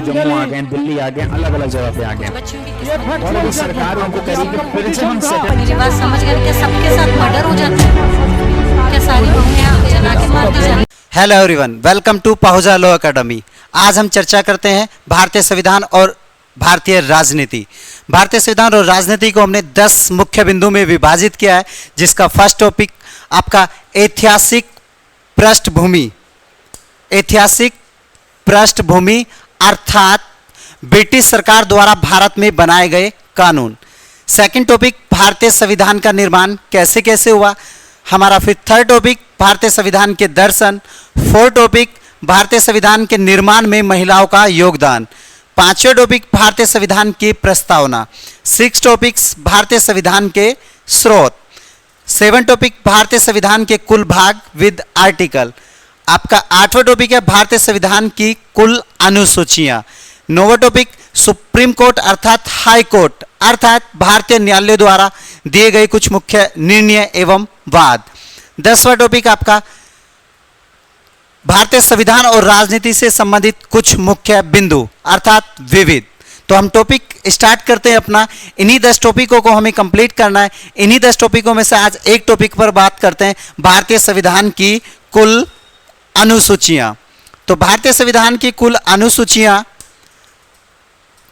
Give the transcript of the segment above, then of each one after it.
जम्मू आ गए, दिल्ली आ गए, अलग अलग जगह पे आ गए और अभी सरकार उनको करेगी फिर से हम मेरी बात समझ गए क्या? सबके साथ मर्डर हो जाता है क्या? सारी बहुएं जला के मार दी जाती? Hello everyone, welcome to Pahuja law academy. आज हम चर्चा करते हैं भारतीय संविधान और भारतीय राजनीति। भारतीय संविधान और राजनीति को हमने 10 मुख्य बिंदु में विभाजित किया है, जिसका फर्स्ट टॉपिक आपका ऐतिहासिक पृष्ठभूमि। ऐतिहासिक पृष्ठभूमि अर्थात ब्रिटिश सरकार द्वारा भारत में बनाए गए कानून। सेकंड टॉपिक भारतीय संविधान का निर्माण कैसे कैसे हुआ हमारा। फिर थर्ड टॉपिक भारतीय संविधान के दर्शन। फोर्थ टॉपिक भारतीय संविधान के निर्माण में महिलाओं का योगदान। पांचवें टॉपिक भारतीय संविधान की प्रस्तावना। सिक्स टॉपिक्स भारतीय संविधान के स्रोत। सेवन टॉपिक भारतीय संविधान के कुल भाग विद आर्टिकल। आपका आठवां टॉपिक है भारतीय संविधान की कुल अनुसूचियां। नौवां टॉपिक सुप्रीम कोर्ट अर्थात हाई कोर्ट अर्थात भारतीय न्यायालय द्वारा दिए गए कुछ मुख्य निर्णय एवं वाद। 10वां टॉपिक आपका भारतीय संविधान और राजनीति से संबंधित कुछ मुख्य बिंदु अर्थात विविध। तो हम टॉपिक स्टार्ट करते हैं अपना। इन्हीं 10 टॉपिकों को हमें कंप्लीट करना है। इन्हीं 10 टॉपिकों में से आज एक टॉपिक पर बात करते हैं, भारतीय संविधान की कुल अनुसूचियां। तो भारतीय संविधान की कुल अनुसूचियां,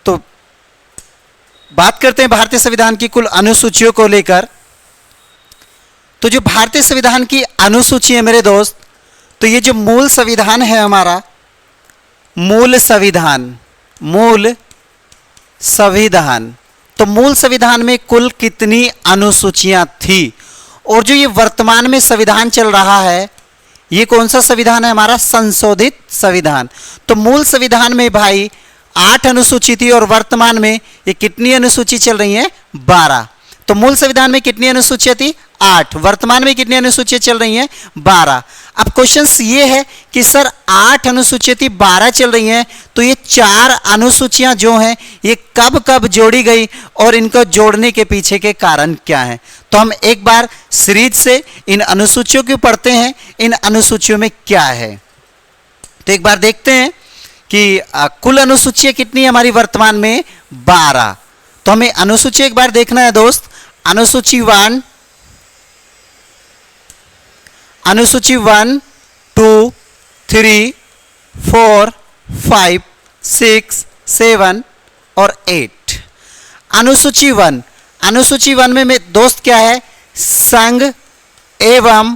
तो बात करते हैं भारतीय संविधान की कुल अनुसूचियों को लेकर। तो जो भारतीय संविधान की अनुसूची है मेरे दोस्त, तो ये जो मूल संविधान है हमारा, मूल संविधान तो मूल संविधान में कुल कितनी अनुसूचियां थी, और जो ये वर्तमान में संविधान चल रहा है ये कौन सा संविधान है हमारा? संशोधित संविधान। तो मूल संविधान में भाई 8 अनुसूची थी और वर्तमान में ये कितनी अनुसूची चल रही है? 12। तो मूल संविधान में कितनी अनुसूचियां थी? 8। वर्तमान में कितनी अनुसूचियां चल रही हैं? 12। अब क्वेश्चन ये है कि सर 8 अनुसूचियां थी, 12 चल रही हैं, तो ये 4 अनुसूचियां जो हैं ये कब कब जोड़ी गई और इनको जोड़ने के पीछे के कारण क्या है? तो हम एक बार सीरीज से इन अनुसूचियों को पढ़ते हैं, इन अनुसूचियों में क्या है। तो एक बार देखते हैं कि कुल अनुसूचियां कितनी है हमारी वर्तमान में? 12। तो हमें अनुसूची एक बार देखना है दोस्त। अनुसूची 1, अनुसूची 1, 2, 3, 4, 5, 6, 7 और 8। अनुसूची 1, अनुसूची 1 में दोस्त क्या है? संघ एवं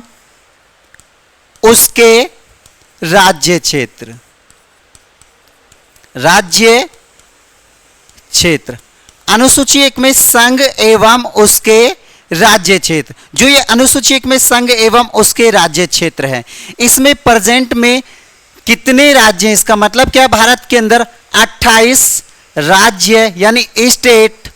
उसके राज्य क्षेत्र। राज्य क्षेत्र। अनुसूची 1 में संघ एवं उसके राज्य क्षेत्र। जो ये अनुसूची 1 में संघ एवं उसके राज्य क्षेत्र है, इसमें प्रेजेंट में कितने राज्य हैं? इसका मतलब क्या? भारत के अंदर 28 राज्य यानी स्टेट,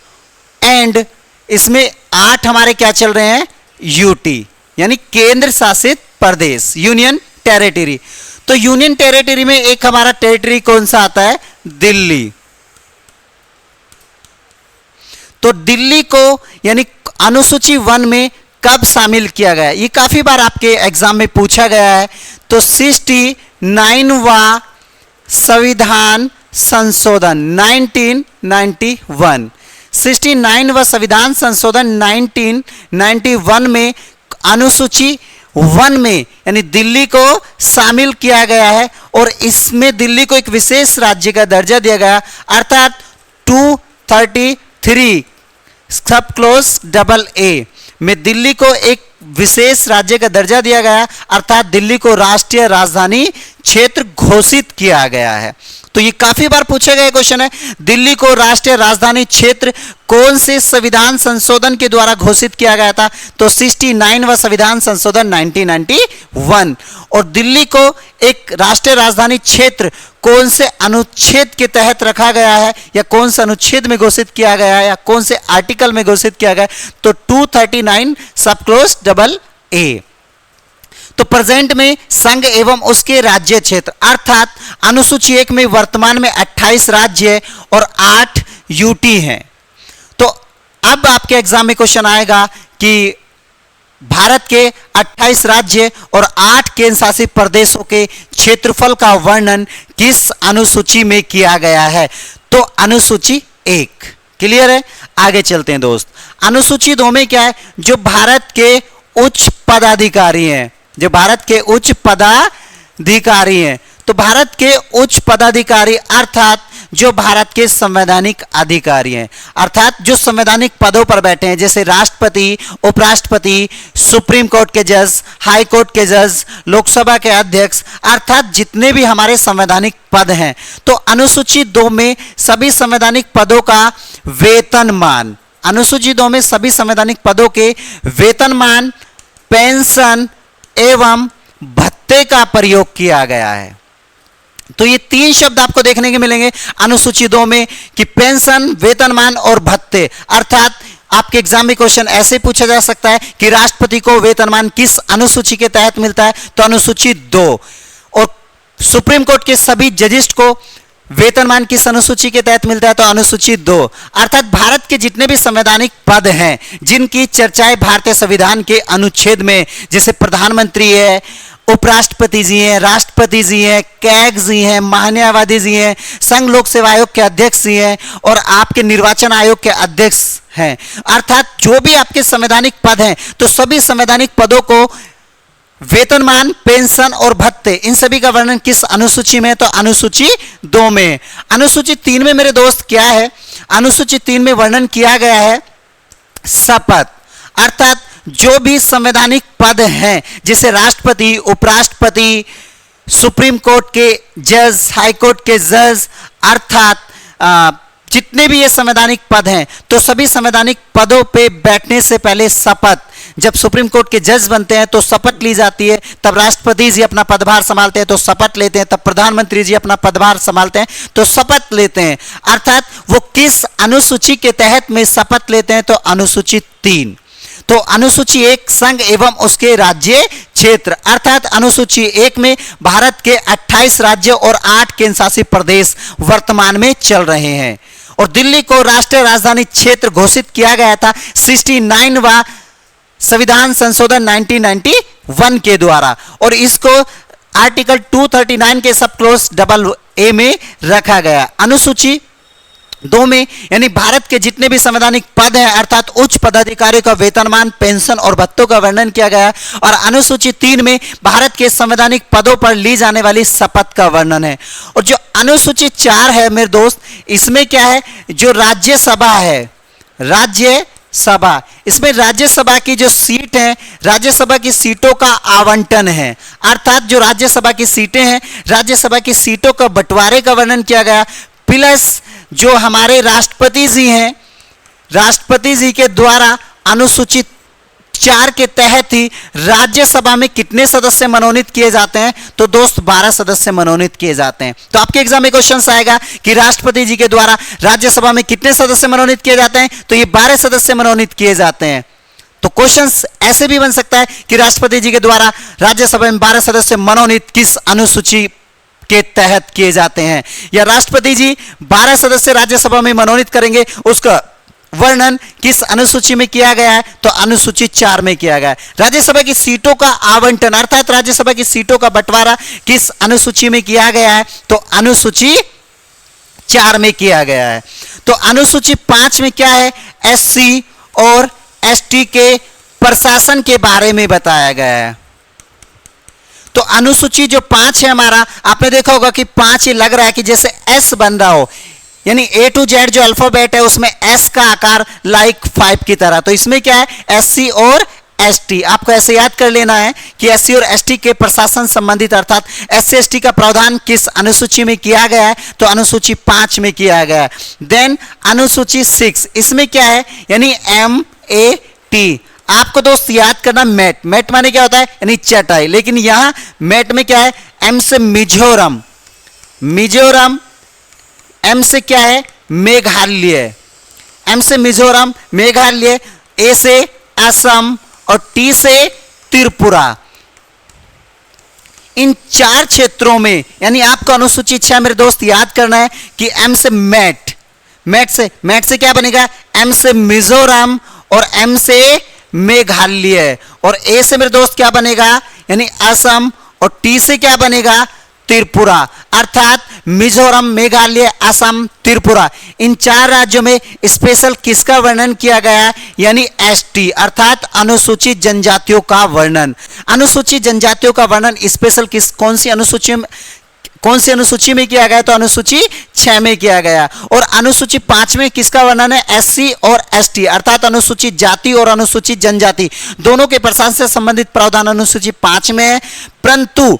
एंड इसमें 8 हमारे क्या चल रहे हैं? यूटी यानी केंद्र शासित प्रदेश, यूनियन टेरिटरी। तो यूनियन टेरिटरी में एक हमारा टेरिटरी कौन सा आता है? दिल्ली। तो दिल्ली को यानी अनुसूची 1 में कब शामिल किया गया? ये काफी बार आपके एग्जाम में पूछा गया है। तो 69वां संविधान संशोधन 1991, 69वां संविधान संशोधन 1991 में अनुसूची 1 में यानी दिल्ली को शामिल किया गया है, और इसमें दिल्ली को एक विशेष राज्य का दर्जा दिया गया अर्थात 233 सब क्लोज AA में दिल्ली को एक विशेष राज्य का दर्जा दिया गया अर्थात दिल्ली को राष्ट्रीय राजधानी क्षेत्र घोषित किया गया है। तो ये काफी बार पूछा गया क्वेश्चन है, दिल्ली को राष्ट्रीय राजधानी क्षेत्र कौन से संविधान संशोधन के द्वारा घोषित किया गया था? तो 69वां संविधान संशोधन 1991। और दिल्ली को एक राष्ट्रीय राजधानी क्षेत्र कौन से अनुच्छेद के तहत रखा गया है, या कौन से अनुच्छेद में घोषित किया गया है, या कौन से आर्टिकल में घोषित किया गया है? तो 239 सब क्लोज AA। तो प्रेजेंट में संघ एवं उसके राज्य क्षेत्र अर्थात अनुसूची 1 में वर्तमान में 28 राज्य और 8 यूटी हैं। तो अब आपके एग्जाम में क्वेश्चन आएगा कि भारत के 28 राज्य और 8 केंद्र शासित प्रदेशों के क्षेत्रफल का वर्णन किस अनुसूची में किया गया है? तो अनुसूची 1। क्लियर है? आगे चलते हैं दोस्त। अनुसूची 2 में क्या है? जो भारत के उच्च पदाधिकारी हैं, जो भारत के उच्च पदाधिकारी हैं, तो भारत के उच्च पदाधिकारी अर्थात जो भारत के संवैधानिक अधिकारी हैं, अर्थात जो संवैधानिक पदों पर बैठे हैं, जैसे राष्ट्रपति, उपराष्ट्रपति, सुप्रीम कोर्ट के जज, हाई कोर्ट के जज, लोकसभा के अध्यक्ष, अर्थात जितने भी हमारे संवैधानिक पद हैं। तो अनुसूची 2 में सभी संवैधानिक पदों का वेतनमान, अनुसूची 2 में सभी संवैधानिक पदों के वेतनमान, पेंशन एवं भत्ते का प्रयोग किया गया है। तो ये 3 शब्द आपको देखने के मिलेंगे अनुसूची 2 में कि पेंशन, वेतनमान और भत्ते। अर्थात आपके एग्जाम में क्वेश्चन ऐसे पूछा जा सकता है कि राष्ट्रपति को वेतनमान किस अनुसूची के तहत मिलता है? तो अनुसूची 2। और सुप्रीम कोर्ट के सभी जजिस्ट को वेतनमान किस अनुसूची के तहत मिलता है? तो अनुसूची 2। अर्थात भारत के जितने भी संवैधानिक पद हैं जिनकी चर्चाएं भारतीय संविधान के अनुच्छेद में, जैसे प्रधानमंत्री है, उपराष्ट्रपति जी हैं, राष्ट्रपति जी हैं, कैग जी हैं, महान्यायवादी जी हैं, संघ लोक सेवा आयोग के अध्यक्ष जी हैं और आपके निर्वाचन आयोग के अध्यक्ष हैं। अर्थात जो भी आपके संवैधानिक पद हैं, तो सभी संवैधानिक पदों को वेतनमान, पेंशन और भत्ते, इन सभी का वर्णन किस अनुसूची में? तो अनुसूची 2 में। अनुसूची 3 में मेरे दोस्त क्या है? अनुसूची 3 में वर्णन किया गया है शपथ। अर्थात जो भी संवैधानिक पद हैं, जैसे राष्ट्रपति, उपराष्ट्रपति, सुप्रीम कोर्ट के जज, हाई कोर्ट के जज, अर्थात जितने भी ये संवैधानिक पद हैं, तो सभी संवैधानिक पदों पे बैठने से पहले शपथ, जब सुप्रीम कोर्ट के जज बनते हैं तो शपथ ली जाती है, तब राष्ट्रपति जी अपना पदभार संभालते हैं तो शपथ लेते हैं, तब प्रधानमंत्री जी अपना पदभार संभालते हैं तो शपथ लेते हैं। अर्थात वो किस अनुसूची के तहत में शपथ लेते हैं? तो अनुसूची 3। तो अनुसूची 1 संघ एवं उसके राज्य क्षेत्र, अर्थात अनुसूची 1 में भारत के 28 राज्य और 8 केंद्र शासित प्रदेश वर्तमान में चल रहे हैं। और दिल्ली को राष्ट्रीय राजधानी क्षेत्र घोषित किया गया था 69वां संविधान संशोधन 1991 के द्वारा, और इसको आर्टिकल 239 के सब क्लोज AA में रखा गया। अनुसूची 2 में यानी भारत के जितने भी संवैधानिक पद हैं, अर्थात उच्च पदाधिकारियों का वेतनमान, पेंशन और भत्तों का वर्णन किया गया है। और अनुसूची 3 में भारत के संवैधानिक पदों पर ली जाने वाली शपथ का वर्णन है। और जो अनुसूची 4 है मेरे दोस्त, इसमें क्या है? जो राज्यसभा है, राज्यसभा, इसमें राज्यसभा की जो सीट है, राज्यसभा की सीटों का आवंटन है। अर्थात जो राज्यसभा की सीटें हैं, राज्यसभा की सीटों का बंटवारे का वर्णन किया गया। प्लस जो हमारे राष्ट्रपति जी हैं, राष्ट्रपति जी के द्वारा अनुसूची 4 के तहत ही राज्यसभा में कितने सदस्य मनोनीत किए जाते हैं? तो दोस्त 12 सदस्य मनोनीत किए जाते हैं। तो आपके एग्जाम में क्वेश्चन आएगा कि राष्ट्रपति जी के द्वारा राज्यसभा में कितने सदस्य मनोनीत किए जाते हैं? तो ये 12 सदस्य मनोनीत किए जाते हैं। तो क्वेश्चन ऐसे भी बन सकता है कि राष्ट्रपति जी के द्वारा राज्यसभा में 12 सदस्य मनोनीत किस अनुसूची के तहत किए जाते हैं, या राष्ट्रपति जी 12 सदस्य राज्यसभा में मनोनीत करेंगे, उसका वर्णन किस अनुसूची में किया गया है? तो अनुसूची 4 में किया गया है। राज्यसभा की सीटों का आवंटन, अर्थात राज्यसभा की सीटों का बंटवारा किस अनुसूची में किया गया है? तो अनुसूची 4 में किया गया है। तो अनुसूची 5 में क्या है? SC और ST के प्रशासन के बारे में बताया गया है। तो अनुसूची जो 5 है हमारा, आपने देखा होगा कि 5 ये लग रहा है कि जैसे S बन रहा हो, यानी A to Z जो अल्फाबेट है उसमें S का आकार लाइक 5 की तरह। तो इसमें क्या है? SC और ST। आपको ऐसे याद कर लेना है कि SC और ST के प्रशासन संबंधित, अर्थात SC ST का प्रावधान किस अनुसूची में किया गया है? तो अनुसूची 5 में किया गया है। देन अनुसूची 6, इसमें क्या है? यानी MAT। आपको दोस्त याद करना मैट, मैट माने क्या होता है? यानी चटाई। लेकिन यहां मैट में क्या है? M से मिजोरम, मिजोरम। M से क्या है? मेघालय, M से मिजोरम, मेघालय। A से असम और T से त्रिपुरा। इन 4 क्षेत्रों में, यानी आपको अनुसूची 6 मेरे दोस्त याद करना है कि M से मैट, मैट से क्या बनेगा? M से मिजोरम और M से मेघालय, और ए से मेरे दोस्त क्या बनेगा, यानी असम, और टी से क्या बनेगा, त्रिपुरा। अर्थात मिजोरम, मेघालय, असम, त्रिपुरा, इन 4 राज्यों में स्पेशल किसका वर्णन किया गया, यानी एसटी अर्थात अनुसूचित जनजातियों का वर्णन। अनुसूचित जनजातियों का वर्णन स्पेशल कौन सी अनुसूची में किया गया, तो अनुसूची 6 में किया गया। और अनुसूची 5 में किसका वर्णन है, एससी और एसटी अर्थात अनुसूचित जाति और अनुसूचित जनजाति दोनों के प्रशासन से संबंधित प्रावधान अनुसूची 5 में है, परंतु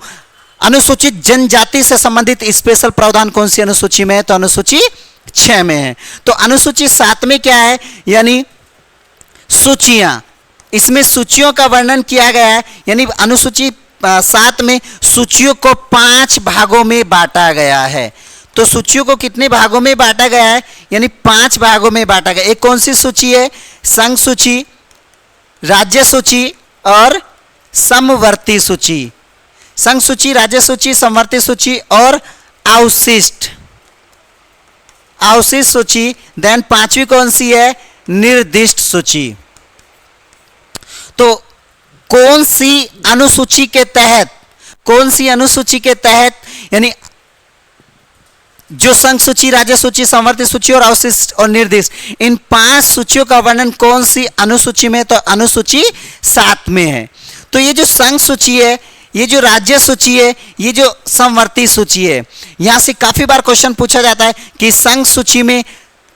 अनुसूचित जनजाति से संबंधित स्पेशल प्रावधान कौन सी अनुसूची में है, तो अनुसूची 6 में है। तो अनुसूची 7 में क्या है, यानी सूचियां, इसमें सूचियों का वर्णन किया गया है, यानी अनुसूची 7 में सूचियों को 5 भागों में बांटा गया है। तो सूचियों को कितने भागों में बांटा गया है, यानी 5 भागों में बांटा गया। एक कौन सी सूची है, संघ सूची, राज्य सूची और समवर्ती सूची। संघ सूची, राज्य सूची, समवर्ती सूची और अवशिष्ट सूची। देन 5वीं कौन सी है, निर्दिष्ट सूची। तो कौन सी अनुसूची के तहत यानी जो संघ सूची, राज्य सूची, समवर्ती सूची और अवशिष्ट और निर्दिष्ट, इन 5 सूचियों का वर्णन कौन सी अनुसूची में, तो अनुसूची 7 में है। तो ये जो संघ सूची है, ये जो राज्य सूची है, ये जो समवर्ती सूची है, यहां से काफी बार क्वेश्चन पूछा जाता है कि संघ सूची में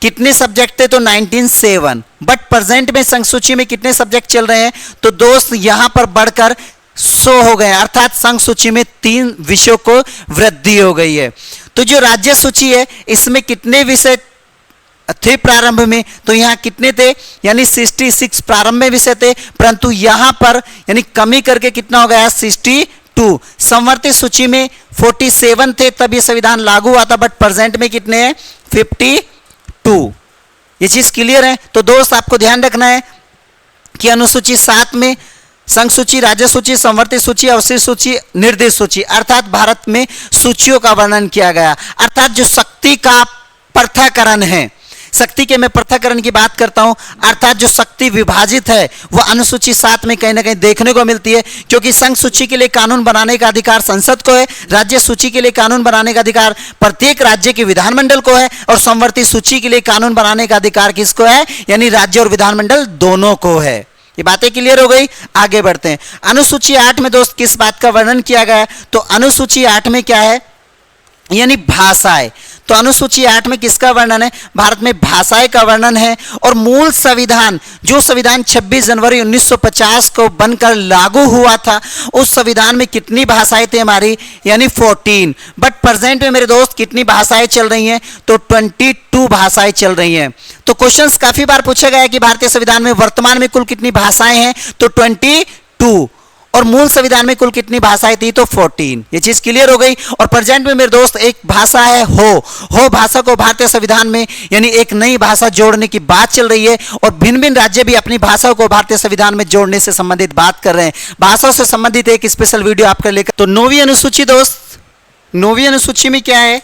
कितने सब्जेक्ट थे, तो 1907, बट प्रेजेंट में संघ सूची में कितने सब्जेक्ट चल रहे हैं, तो दोस्त यहां पर बढ़कर 100 हो गए, अर्थात संघ सूची में 3 विषयों को वृद्धि हो गई है। तो जो राज्य सूची है, इसमें कितने विषय थे प्रारंभ में, तो यहां कितने थे, यानी 66 प्रारंभ में विषय थे, परंतु यहां पर यानी कमी करके कितना हो गया, 62। समवर्ती सूची में 47 थे, तब ये संविधान लागू हुआ था, बट प्रेजेंट में कितने हैं, 52। ये चीज क्लियर है। तो दोस्त आपको ध्यान रखना है कि अनुसूची 7 में संघ सूची, राज्य सूची, समवर्ती सूची, अवशिष्ट सूची, निर्दिष्ट सूची अर्थात भारत में सूचियों का वर्णन किया गया। अर्थात जो शक्ति का पृथक्करण है, शक्ति के मैं पृथक्करण की बात करता हूं, अर्थात जो शक्ति विभाजित है वो अनुसूची 7 में कहीं ना कहीं देखने को मिलती है, क्योंकि संघ सूची के लिए कानून बनाने का अधिकार संसद को है, राज्य सूची के लिए कानून बनाने का अधिकार प्रत्येक राज्य के विधानमंडल को है, और समवर्ती सूची के लिए कानून बनाने का अधिकार किसको है, यानी राज्य और विधानमंडल दोनों को है। ये बातें क्लियर हो गई, आगे बढ़ते हैं। अनुसूची 8 में दोस्त किस बात का वर्णन किया गया है, तो अनुसूची 8 में क्या है, यानी भाषाएं। तो अनुसूची 8 में किसका वर्णन है, भारत में भाषाएं का वर्णन है। और मूल संविधान, जो संविधान 26 जनवरी 1950 को बनकर लागू हुआ था, उस संविधान में कितनी भाषाएं थी हमारी, यानी 14। बट प्रेजेंट में मेरे दोस्त कितनी भाषाएं चल रही हैं, तो 22 भाषाएं चल रही हैं। तो क्वेश्चंस काफी बार पूछा गया है कि भारतीय संविधान में वर्तमान में कुल कितनी भाषाएं हैं, तो 22, और मूल संविधान में कुल कितनी भाषाएं थी, तो 14। ये चीज क्लियर हो गई। और प्रेजेंट में मेरे दोस्त एक भाषा है हो भाषा को भारतीय संविधान में यानी एक नई भाषा जोड़ने की बात चल रही है, और भिन्न भिन्न राज्य भी अपनी भाषाओं को भारतीय संविधान में जोड़ने से संबंधित बात कर रहे हैं। भाषाओं से संबंधित एक स्पेशल वीडियो आपका लेकर। तो 9वीं अनुसूची दोस्त, 9वीं अनुसूची में क्या है,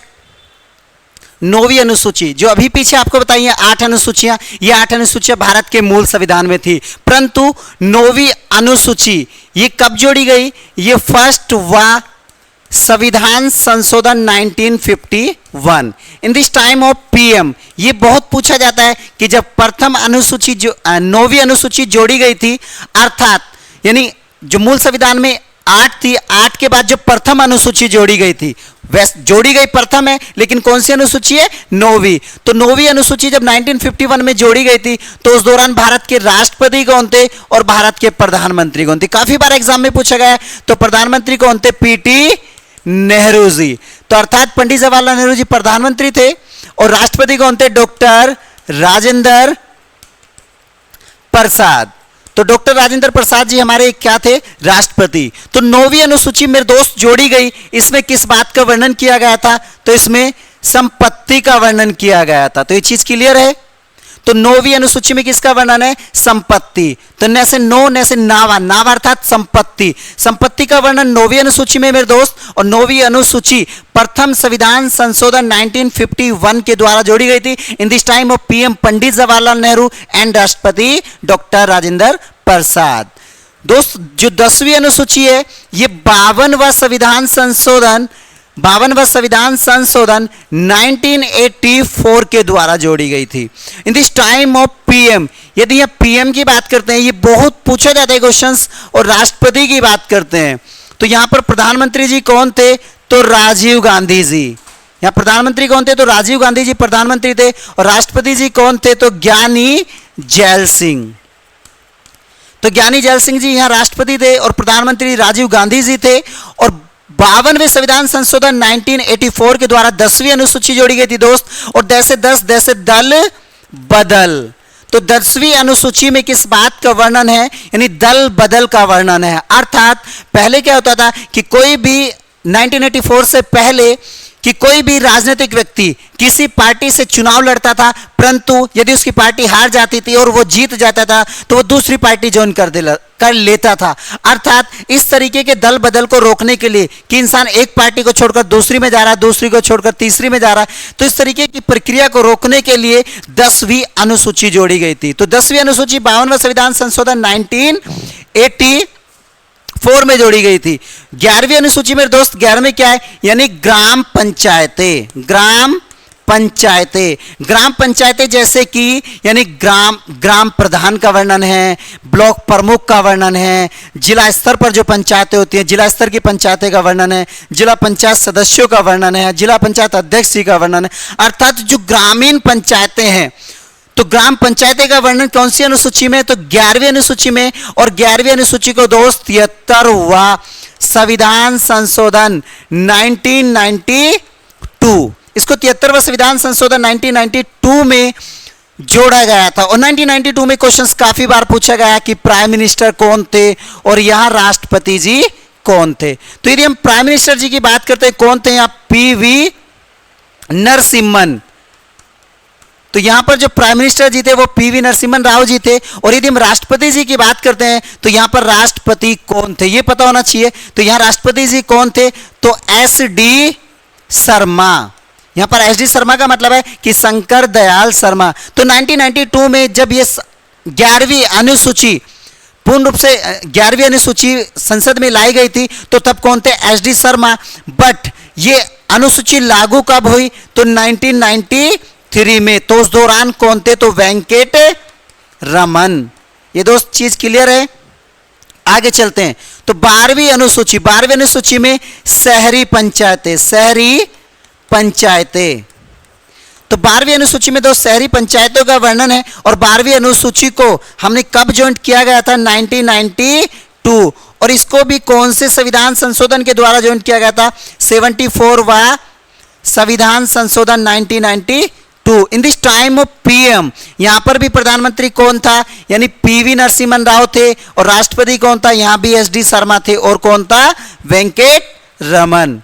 9वीं अनुसूची जो अभी पीछे आपको बताइए 8 अनुसूचियां, ये 8 अनुसूचियां भारत के मूल संविधान में थी, परंतु 9वीं अनुसूची ये कब जोड़ी गई, ये फर्स्ट हुआ संविधान संशोधन 1951 इन दिस टाइम ऑफ पीएम। ये बहुत पूछा जाता है कि जब प्रथम अनुसूची जो 9वीं अनुसूची जोड़ी गई थी, अर्थात यानी जो मूल संविधान में 8 थी, 8 के बाद जो प्रथम अनुसूची जोड़ी गई थी, वैसे जोड़ी गई प्रथम है, लेकिन कौन सी अनुसूची है, 9वीं। तो 9वीं अनुसूची जब 1951 में जोड़ी गई थी, तो उस दौरान भारत के राष्ट्रपति कौन थे और भारत के प्रधानमंत्री कौन थे। काफी बार एग्जाम में पूछा गया है। तो प्रधानमंत्री कौन थे, पीटी नेहरू जी। तो अर्थात पंडित जवाहरलाल नेहरू जी प्रधानमंत्री थे, और राष्ट्रपति कौन थे, डॉक्टर राजेंद्र प्रसाद। तो डॉक्टर राजेंद्र प्रसाद जी हमारे क्या थे, राष्ट्रपति। तो 9वीं अनुसूची मेरे दोस्त जोड़ी गई, इसमें किस बात का वर्णन किया गया था, तो इसमें संपत्ति का वर्णन किया गया था। तो ये चीज क्लियर है। तो 9वीं अनुसूची में किसका वर्णन है, संपत्ति। तो न से नो न से नावा, नावा अर्थात संपत्ति, संपत्ति का वर्णन 9वीं अनुसूची में मेरे दोस्त। और 9वीं अनुसूची प्रथम संविधान संशोधन 1951 के द्वारा जोड़ी गई थी in this time of PM Pandit Jawaharlal Nehru and राष्ट्रपति डॉक्टर राजेंद्र प्रसाद। दोस्त जो 10वीं अनुसूची है ये 52वां संविधान संशोधन 1984 के द्वारा जोड़ी गई थी। In this time of PM, यदि यह पीएम की बात करते हैं, ये बहुत पूछा जाता है क्वेश्चंस, और राष्ट्रपति की बात करते हैं तो यहां पर प्रधानमंत्री जी कौन थे? तो राजीव गांधी जी। यहां प्रधानमंत्री कौन थे? तो राजीव गांधी जी प्रधानमंत्री थे। और राष्ट्रपति जी कौन थे? तो ज्ञानी जैल सिंह। तो ज्ञानी जैल सिंह जी यहां राष्ट्रपति थे और प्रधानमंत्री राजीव गांधी जी थे। और 52वें संविधान संशोधन 1984 के द्वारा 10वीं अनुसूची जोड़ी गई थी दोस्त। और जैसे 10 जैसे दल बदल, तो 10वीं अनुसूची में किस बात का वर्णन है? यानी दल बदल का वर्णन है। अर्थात पहले क्या होता था कि कोई भी 1984 से पहले कि कोई भी राजनीतिक व्यक्ति किसी पार्टी से चुनाव लड़ता था, परंतु यदि उसकी पार्टी हार जाती थी और वो जीत जाता था तो वो दूसरी पार्टी ज्वाइन कर लेता था। अर्थात इस तरीके के दल बदल को रोकने के लिए कि इंसान एक पार्टी को छोड़कर दूसरी में जा रहा है, दूसरी को छोड़कर तीसरी में जा रहा है, तो इस तरीके की प्रक्रिया को रोकने के लिए 10वीं अनुसूची जोड़ी गई थी। तो 10वीं अनुसूची 52वां संविधान संशोधन 1984 में जोड़ी गई थी। 11वीं अनुसूची में दोस्त 11 में क्या है? यानी ग्राम पंचायतें जैसे कि यानी ग्राम प्रधान का वर्णन है, ब्लॉक प्रमुख का वर्णन है, जिला स्तर पर जो पंचायतें होती हैं जिला स्तर की पंचायतें का वर्णन है, जिला पंचायत सदस्यों का वर्णन है, जिला पंचायत अध्यक्ष जी का वर्णन है। अर्थात जो ग्रामीण पंचायतें हैं, तो ग्राम पंचायतें का वर्णन कौन सी अनुसूची में? तो 11वीं अनुसूची में। और 11वीं अनुसूची को दोस्त 73वां संविधान संशोधन 1992, इसको 73वां संविधान संशोधन 1992 में जोड़ा गया था। और 1992 में क्वेश्चंस काफी बार पूछा गया कि प्राइम मिनिस्टर कौन थे और यहां राष्ट्रपति जी कौन थे। तो यदि हम प्राइम मिनिस्टर जी की बात करते हैं, कौन थे? यहां पीवी नरसिम्हन। तो यहां पर जो प्राइम मिनिस्टर जी थे वो पीवी नरसिम्हन राव जी थे। और यदि हम राष्ट्रपति जी की बात करते हैं तो यहां पर राष्ट्रपति कौन थे ये पता होना चाहिए। तो यहां राष्ट्रपति जी कौन थे? तो एस डी शर्मा। यहां पर एस डी शर्मा का मतलब है कि शंकर दयाल शर्मा। तो 1992 में जब ये 11वीं अनुसूची पूर्ण रूप से 11वीं अनुसूची संसद में लाई गई थी तो तब कौन थे? S D Sharma. बट ये अनुसूची लागू कब हुई? तो 1993 में। तो उस दौरान कौन थे? तो वेंकट रमन। ये दोस्त चीज क्लियर है? आगे चलते हैं। तो 12वीं अनुसूची में शहरी पंचायतें। तो 12वीं अनुसूची में दोस्त शहरी पंचायतों का वर्णन है। और 12वीं अनुसूची को हमने कब ज्वाइन किया गया था? 1992। और इसको भी कौन से संविधान संशोधन के द्वारा ज्वाइन किया गया था? 74वां संविधान संशोधन 1992। इन दिस टाइम ऑफ पीएम, यहां पर भी प्रधानमंत्री कौन था? यानी पीवी नरसिम्हन राव थे। और राष्ट्रपति कौन था? यहां भी एस डी शर्मा थे। और कौन था? वेंकट रमन।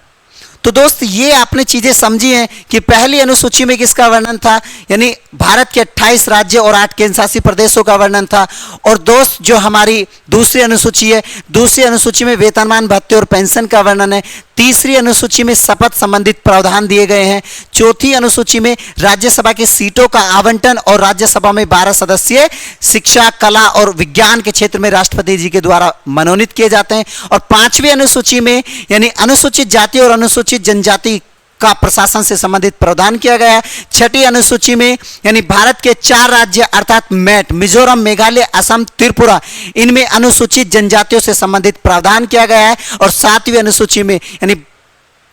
तो दोस्त ये आपने चीजें समझी हैं कि पहली अनुसूची में किसका वर्णन था? यानी भारत के 28 राज्य और 8 केंद्र शासित प्रदेशों का वर्णन था। और दोस्त जो हमारी दूसरी अनुसूची है, दूसरी अनुसूची में वेतनमान भत्ते और पेंशन का वर्णन है। तीसरी अनुसूची में शपथ संबंधित प्रावधान दिए गए हैं। चौथी अनुसूची में राज्यसभा की सीटों का आवंटन और राज्यसभा में 12 सदस्य शिक्षा, कला और विज्ञान के क्षेत्र में राष्ट्रपति जी के द्वारा मनोनीत किए जाते हैं। और 5वीं अनुसूची में यानी अनुसूचित जाति और अनुसूचित जनजाति का प्रशासन से संबंधित प्रावधान किया गया है। 6ठी अनुसूची में यानी भारत के 4 राज्य अर्थात मैट, मिजोरम, मेघालय, असम, त्रिपुरा, इनमें अनुसूचित जनजातियों से संबंधित प्रावधान किया गया है। और 7वीं अनुसूची में यानी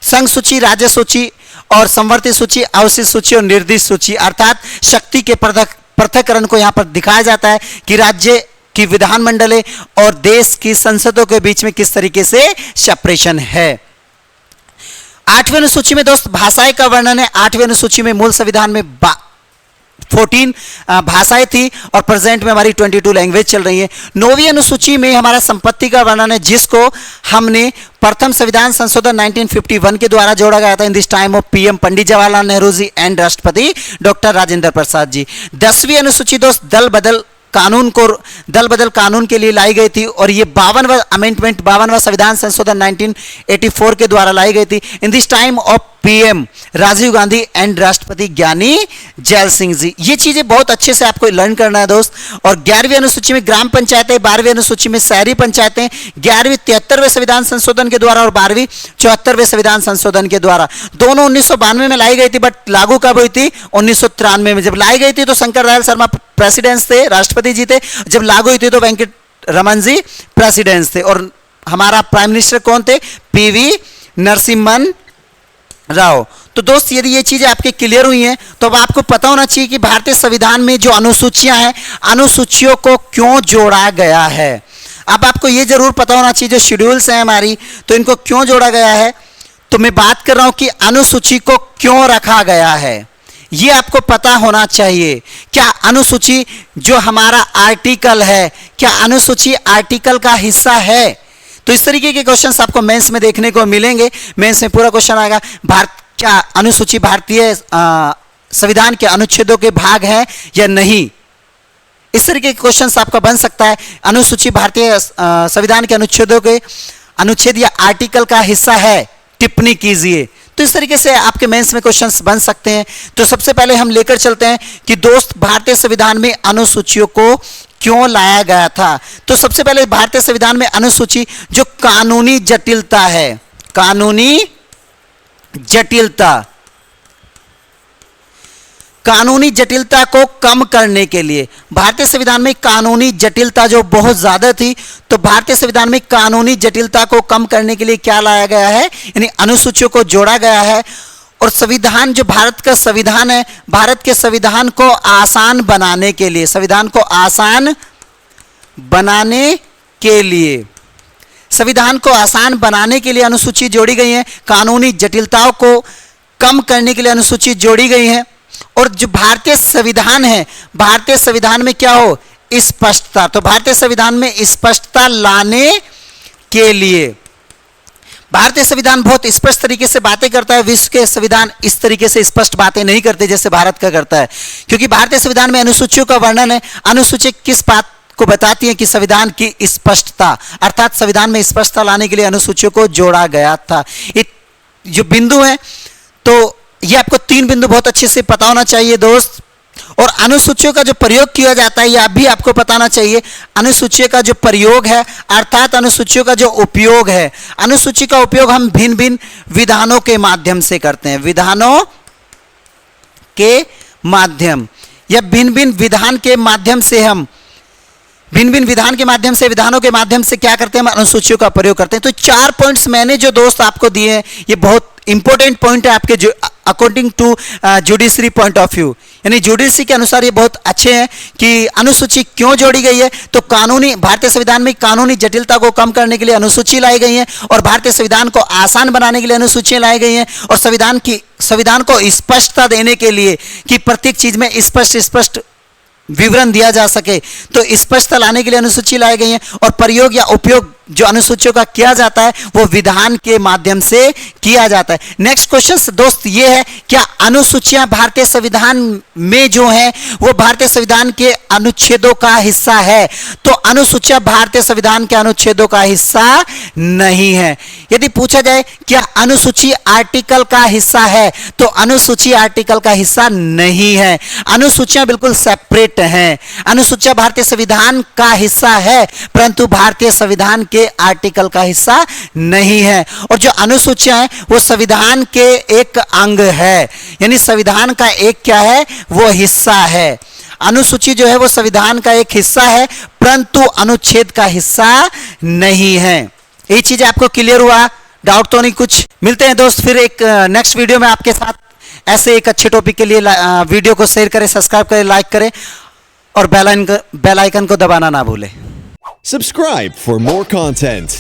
संघ सूची, राज्य सूची और संवर्धित सूची, अवशिष्ट सूची और निर्दिष्ट सूची अर्थात शक्ति के पृथक्करण को यहां पर दिखाया जाता है कि राज्य की विधानमंडलें और देश की संसदों के बीच में किस तरीके से सेपरेशन है। 8वीं अनुसूची में दोस्त भाषाएं का वर्णन है। 8वीं अनुसूची में मूल संविधान में 14 भाषाएं थी और प्रेजेंट में हमारी 22 लैंग्वेज चल रही है। 9वीं अनुसूची में हमारा संपत्ति का वर्णन है, जिसको हमने प्रथम संविधान संशोधन 1951 के द्वारा जोड़ा गया था। In this time of PM Pandit Jawaharlal Nehru ji and राष्ट्रपति डॉक्टर राजेंद्र प्रसाद जी। 10वीं अनुसूची दोस्त दल बदल कानून के लिए लाई गई थी। और ये 52वां अमेंडमेंट, 52वां संविधान संशोधन 1984 के द्वारा लाई गई थी। In this time of PM Rajiv Gandhi and राष्ट्रपति ज्ञानी जैल सिंह जी। ये चीजें बहुत अच्छे से आपको लर्न करना है दोस्त। और 11वीं अनुसूची में ग्राम पंचायतें, 12वीं अनुसूची में शहरी पंचायतें, 11वीं 73वें संविधान संशोधन के द्वारा और 12वीं 74वें संविधान संशोधन के द्वारा। दोनों 1992 में लाई गई थी, बट लागू कब हुई थी? 1993 में। जब लाई गई थी तो शंकर दयाल शर्मा प्रेसिडेंट्स थे, राष्ट्रपति जी थे। जब लागू हुई थी तो वेंकट रमन जी प्रेसिडेंट्स थे। और हमारा प्राइम मिनिस्टर कौन थे? पीवी नरसिम्हन राव। तो दोस्त यदि ये चीजें आपके क्लियर हुई हैं तो अब आपको पता होना चाहिए कि भारतीय संविधान में जो अनुसूचियां हैं, अनुसूचियों को क्यों जोड़ा गया है। अब आपको ये जरूर पता होना चाहिए जो शेड्यूल्स हैं हमारी, तो इनको क्यों जोड़ा गया है। तो मैं बात कर रहा हूं कि अनुसूची को क्यों रखा गया है, ये आपको पता होना चाहिए। क्या अनुसूची जो हमारा आर्टिकल है, क्या अनुसूची आर्टिकल का हिस्सा है? तो इस तरीके के क्वेश्चंस आपको मेंस में देखने को मिलेंगे। मेंस में पूरा क्वेश्चन आएगा, क्या अनुसूची भारतीय संविधान के अनुच्छेदों के भाग है या नहीं। इस तरीके के क्वेश्चंस आपका बन सकता है। अनुसूची भारतीय संविधान के अनुच्छेदों के अनुच्छेद या आर्टिकल का हिस्सा है, टिप्पणी कीजिए। तो इस तरीके से आपके मेंस में क्वेश्चंस बन सकते हैं। तो सबसे पहले हम लेकर चलते हैं कि दोस्त भारतीय संविधान में अनुसूचियों को क्यों लाया गया था। तो सबसे पहले भारतीय संविधान में अनुसूची जो कानूनी जटिलता है, कानूनी जटिलता को कम करने के लिए भारतीय संविधान में कानूनी जटिलता जो बहुत ज्यादा थी, तो भारतीय संविधान में कानूनी जटिलता को कम करने के लिए क्या लाया गया है, यानी अनुसूचियों को जोड़ा गया है। और संविधान जो भारत का संविधान है, भारत के संविधान को आसान बनाने के लिए, संविधान को आसान बनाने के लिए, संविधान को आसान बनाने के लिए अनुसूची जोड़ी गई है। कानूनी जटिलताओं को कम करने के लिए अनुसूची जोड़ी गई है। और जो भारतीय संविधान है, भारतीय संविधान में क्या हो, स्पष्टता। तो भारतीय संविधान में स्पष्टता लाने के लिए भारतीय संविधान बहुत स्पष्ट तरीके से बातें करता है। विश्व के संविधान इस तरीके से स्पष्ट बातें नहीं करते जैसे भारत का करता है, क्योंकि भारतीय संविधान में अनुसूचियों का वर्णन है। अनुसूची किस बात को बताती है कि संविधान की स्पष्टता, अर्थात संविधान में स्पष्टता लाने के लिए अनुसूचियों को जोड़ा गया था। ये जो बिंदु है, तो ये आपको 3 बिंदु बहुत अच्छे से पता होना चाहिए दोस्त। और अनुसूचियों का जो प्रयोग किया जाता है, यह भी आपको पता होना चाहिए। अनुसूचियों का जो प्रयोग है, अर्थात अनुसूचियों का जो उपयोग है, अनुसूची का उपयोग हम भिन्न भिन्न विधानों के माध्यम से करते हैं, विधानों के माध्यम या भिन्न भिन्न विधान के माध्यम से हम विधानों के माध्यम से क्या करते हैं, हम अनुसूचियों का प्रयोग करते हैं। तो 4 पॉइंट्स मैंने जो दोस्त आपको दिए हैं, ये बहुत इंपॉर्टेंट पॉइंट है आपके जो according to judiciary point of view, यानी जुडिशरी के अनुसार ये बहुत अच्छे हैं कि अनुसूची क्यों जोड़ी गई है। तो कानूनी, भारतीय संविधान में कानूनी जटिलता को कम करने के लिए अनुसूची लाई गई है, और भारतीय संविधान को आसान बनाने के लिए अनुसूचियां लाई गई हैं, और संविधान को स्पष्टता देने के लिए कि प्रत्येक चीज में स्पष्ट विवरण दिया जा सके, तो स्पष्टता लाने के लिए अनुसूची लाई गई है। और प्रयोग या उपयोग जो अनुसूचियों का किया जाता है वो विधान के माध्यम से किया जाता है। नेक्स्ट क्वेश्चन दोस्त ये है, क्या अनुसूचियां भारतीय संविधान में जो है वो भारतीय संविधान के अनुच्छेदों का हिस्सा है। तो अनुसूचियां भारतीय संविधान के अनुच्छेदों का हिस्सा नहीं है। यदि पूछा जाए क्या अनुसूची आर्टिकल का हिस्सा है, तो अनुसूची आर्टिकल का हिस्सा नहीं है। अनुसूचियां बिल्कुल सेपरेट हैं। अनुसूचियां भारतीय संविधान का हिस्सा है, परंतु भारतीय संविधान के आर्टिकल का हिस्सा नहीं है। और जो अनुसूचियां हैं वो संविधान के एक अंग है, यानी संविधान का एक क्या है, वो हिस्सा है। अनुसूची जो है वो संविधान का एक हिस्सा है, परंतु अनुच्छेद का हिस्सा नहीं है। ये चीज आपको क्लियर हुआ? डाउट तो नहीं कुछ? मिलते हैं दोस्त फिर एक नेक्स्ट वीडियो में आपके साथ। ऐसे एक अच्छे टॉपिक के लिए वीडियो को शेयर करें, सब्सक्राइब करें, लाइक करें और बेल आइकन को दबाना ना भूलें। Subscribe for more content.